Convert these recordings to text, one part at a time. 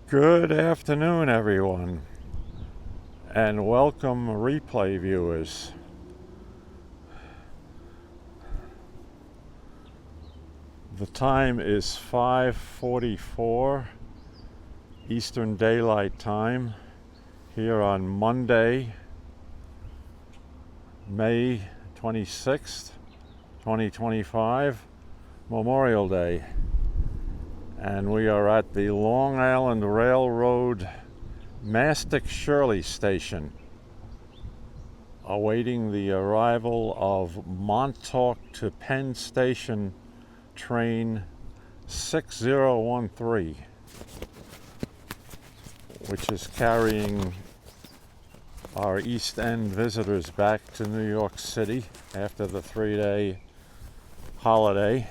Good afternoon, everyone, and welcome replay viewers. The time is 5:44 Eastern Daylight Time here on Monday, May 26th, 2025, Memorial Day. And we are at the Long Island Railroad Mastic-Shirley Station, awaiting the arrival of Montauk to Penn Station train 6013, which is carrying our East End visitors back to New York City after the 3-day holiday.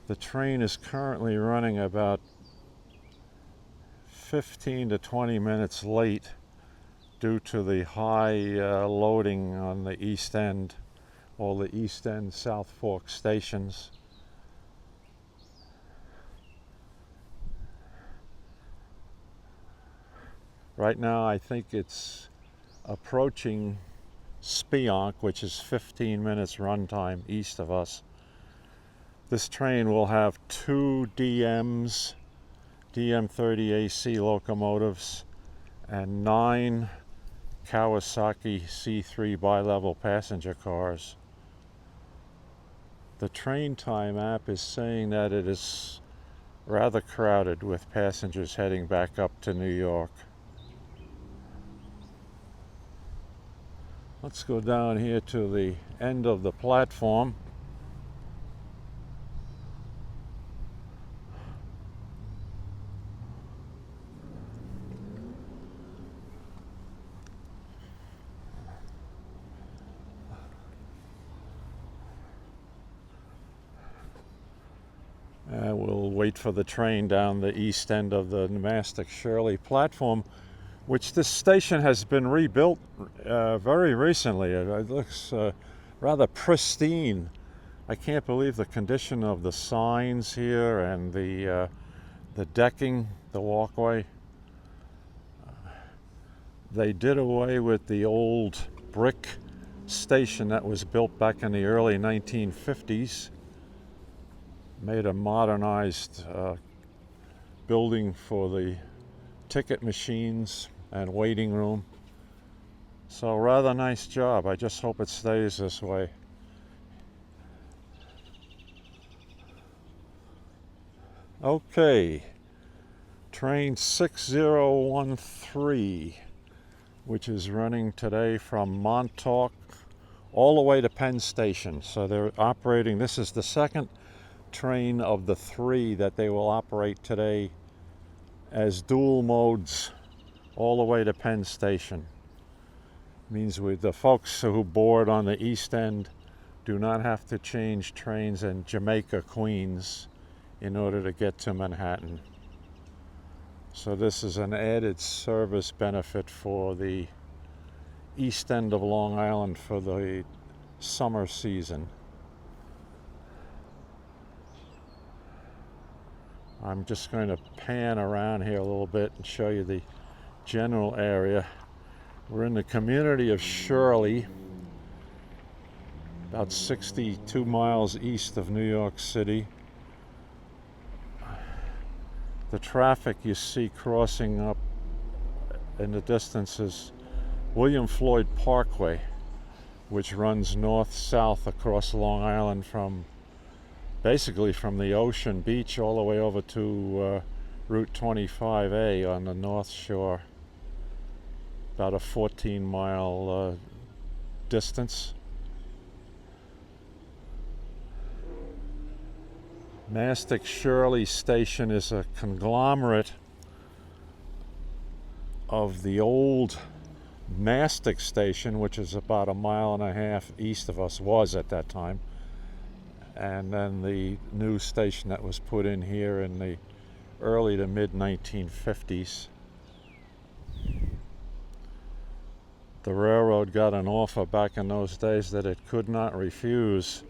The train is currently running about 15 to 20 minutes late due to the high loading on the East End, all the East End South Fork stations. Right now I think it's approaching Spionk, which is 15 minutes run time east of us. This train will have two DM30 AC locomotives and 9 Kawasaki C3 bilevel passenger cars. The train time app is saying that it is rather crowded with passengers heading back up to New York. Let's go down here to the end of the platform. We'll wait for the train down the east end of the Mastic-Shirley platform, which this station has been rebuilt very recently. It looks rather pristine. I can't believe the condition of the signs here and the decking, the walkway. They did away with the old brick station that was built back in the early 1950s. Made a modernized building for the ticket machines and waiting room. So rather nice job. I just hope it stays this way. Okay, train 6013, which is running today from Montauk all the way to Penn Station. So they're operating, this is the second train of the 3 that they will operate today as dual modes all the way to Penn Station. Means the folks who board on the East End do not have to change trains in Jamaica Queens in order to get to Manhattan. So this is an added service benefit for the East End of Long Island for the summer season. I'm just going to pan around here a little bit and show you the general area. We're in the community of Shirley, about 62 miles east of New York City. The traffic you see crossing up in the distance is William Floyd Parkway, which runs north-south across Long Island basically from the Ocean Beach all the way over to Route 25A on the North Shore. About a 14-mile distance. Mastic-Shirley Station is a conglomerate of the old Mastic Station, which is about a mile and a half east of us, was at that time, and then the new station that was put in here in the early to mid 1950s. The railroad got an offer back in those days that it could not refuse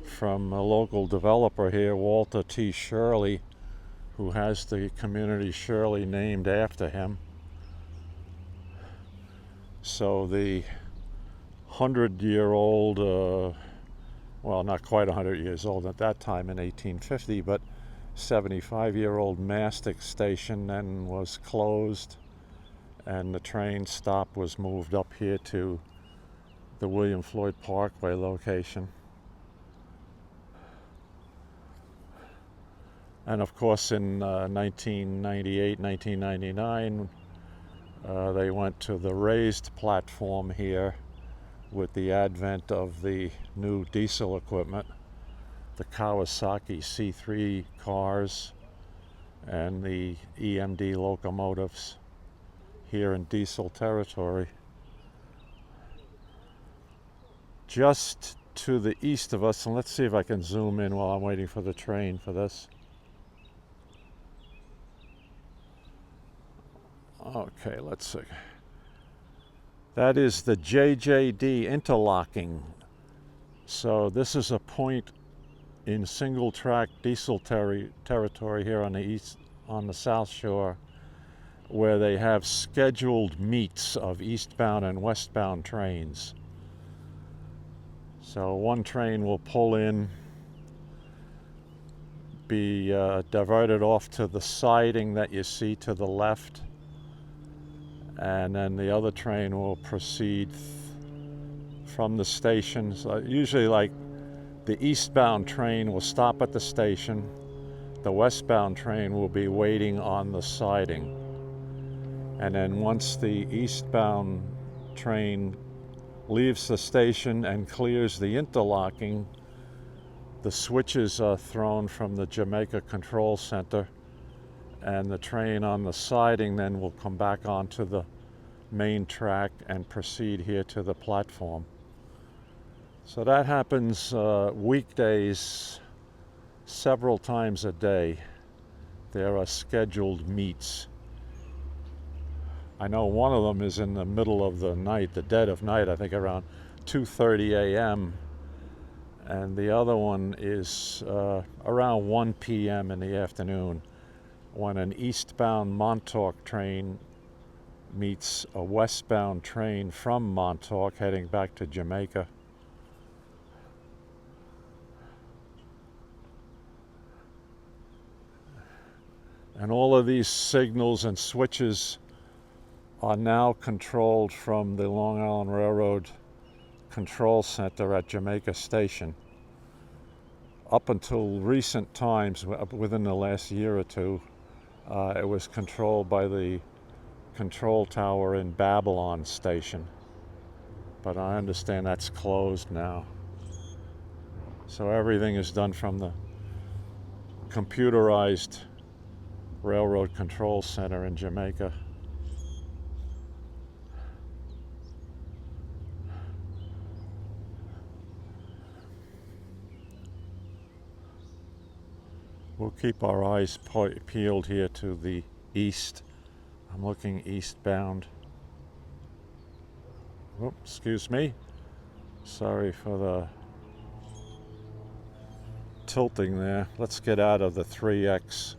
from a local developer here, Walter T. Shirley, who has the community Shirley named after him. So the 100-year-old, well, not quite 100 years old at that time in 1850, but 75-year-old Mastic Station then was closed, and the train stop was moved up here to the William Floyd Parkway location. And of course in 1998, 1999, they went to the raised platform here with the advent of the new diesel equipment, the Kawasaki C3 cars and the EMD locomotives here in diesel territory. Just to the east of us, and let's see if I can zoom in while I'm waiting for the train for this. Okay, let's see. That is the JJD interlocking. So this is a point in single track diesel territory here on the east, on the South Shore, where they have scheduled meets of eastbound and westbound trains. So one train will pull in, be diverted off to the siding that you see to the left, and then the other train will proceed from the station. So usually, like, the eastbound train will stop at the station, the westbound train will be waiting on the siding, and then once the eastbound train leaves the station and clears the interlocking, the switches are thrown from the Jamaica Control Center, and the train on the siding then will come back onto the main track and proceed here to the platform. So that happens weekdays several times a day. There are scheduled meets. I know one of them is in the middle of the night, the dead of night, I think around 2:30 a.m. And the other one is around 1 p.m. in the afternoon, when an eastbound Montauk train meets a westbound train from Montauk heading back to Jamaica. And all of these signals and switches are now controlled from the Long Island Railroad Control Center at Jamaica Station. Up until recent times, within the last year or two, it was controlled by the control tower in Babylon Station. But I understand that's closed now. So everything is done from the computerized Railroad Control Center in Jamaica. We'll keep our eyes peeled here to the east. I'm looking eastbound. Oops, excuse me. Sorry for the tilting there. Let's get out of the 3x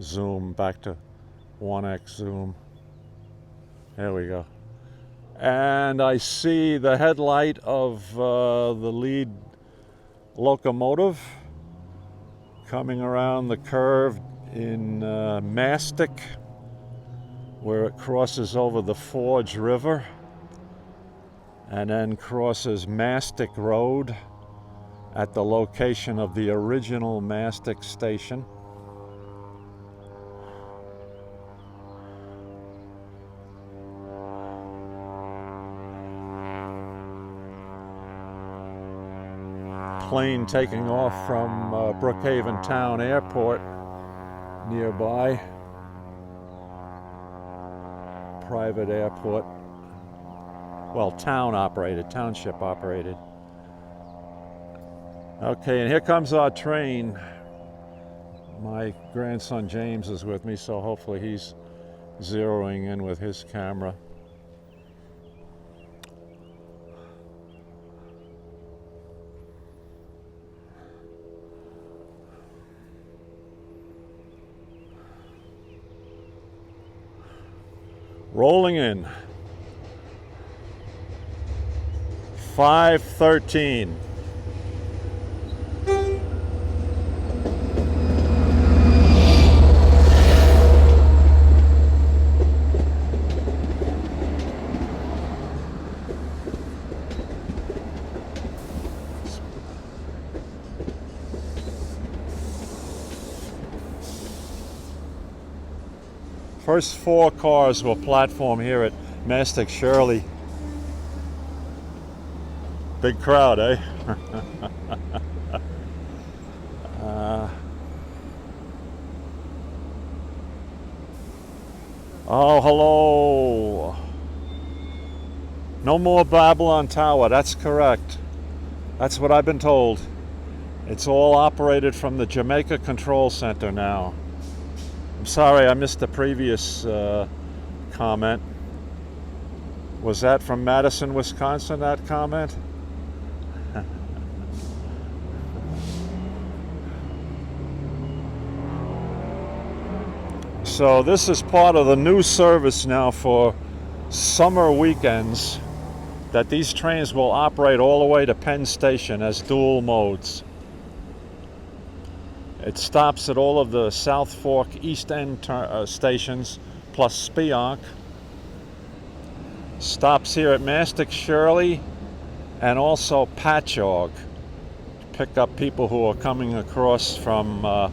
zoom back to 1x zoom. There we go. And I see the headlight of the lead locomotive coming around the curve in Mastic, where it crosses over the Forge River and then crosses Mastic Road at the location of the original Mastic Station. Plane taking off from Brookhaven Town Airport nearby. Private airport. Well, town operated, township operated. Okay, and here comes our train. My grandson James is with me, so hopefully he's zeroing in with his camera. Rolling in. 5:13. First 4 cars will platform here at Mastic-Shirley. Big crowd, eh? Oh, hello. No more Babylon Tower, that's correct. That's what I've been told. It's all operated from the Jamaica Control Center now. I'm sorry I missed the previous comment. Was that from Madison, Wisconsin, that comment? So this is part of the new service now for summer weekends, that these trains will operate all the way to Penn Station as dual modes. It stops at all of the South Fork East End stations plus Spionk. Stops here at Mastic-Shirley and also Patchogue to pick up people who are coming across from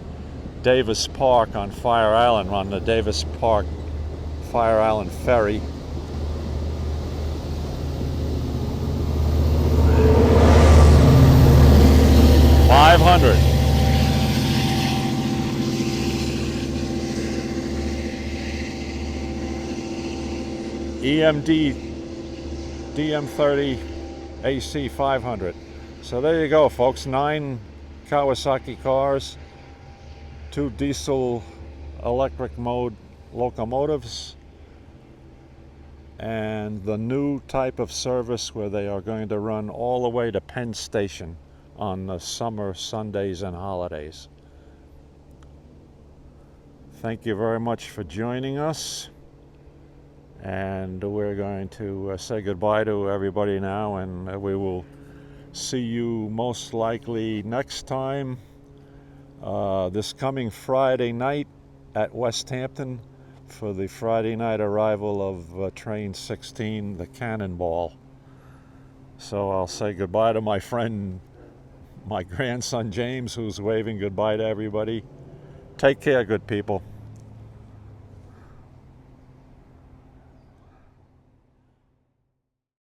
Davis Park on Fire Island, on the Davis Park Fire Island ferry. $500. EMD DM30 AC 500. So there you go, folks. 9 Kawasaki cars, 2 diesel electric mode locomotives, and the new type of service where they are going to run all the way to Penn Station on the summer Sundays and holidays. Thank you very much for joining us, and we're going to say goodbye to everybody now, and we will see you most likely next time this coming Friday night at West Hampton for the Friday night arrival of train 16, the Cannonball. So I'll say goodbye to my friend, my grandson James, who's waving goodbye to everybody. Take care, good people.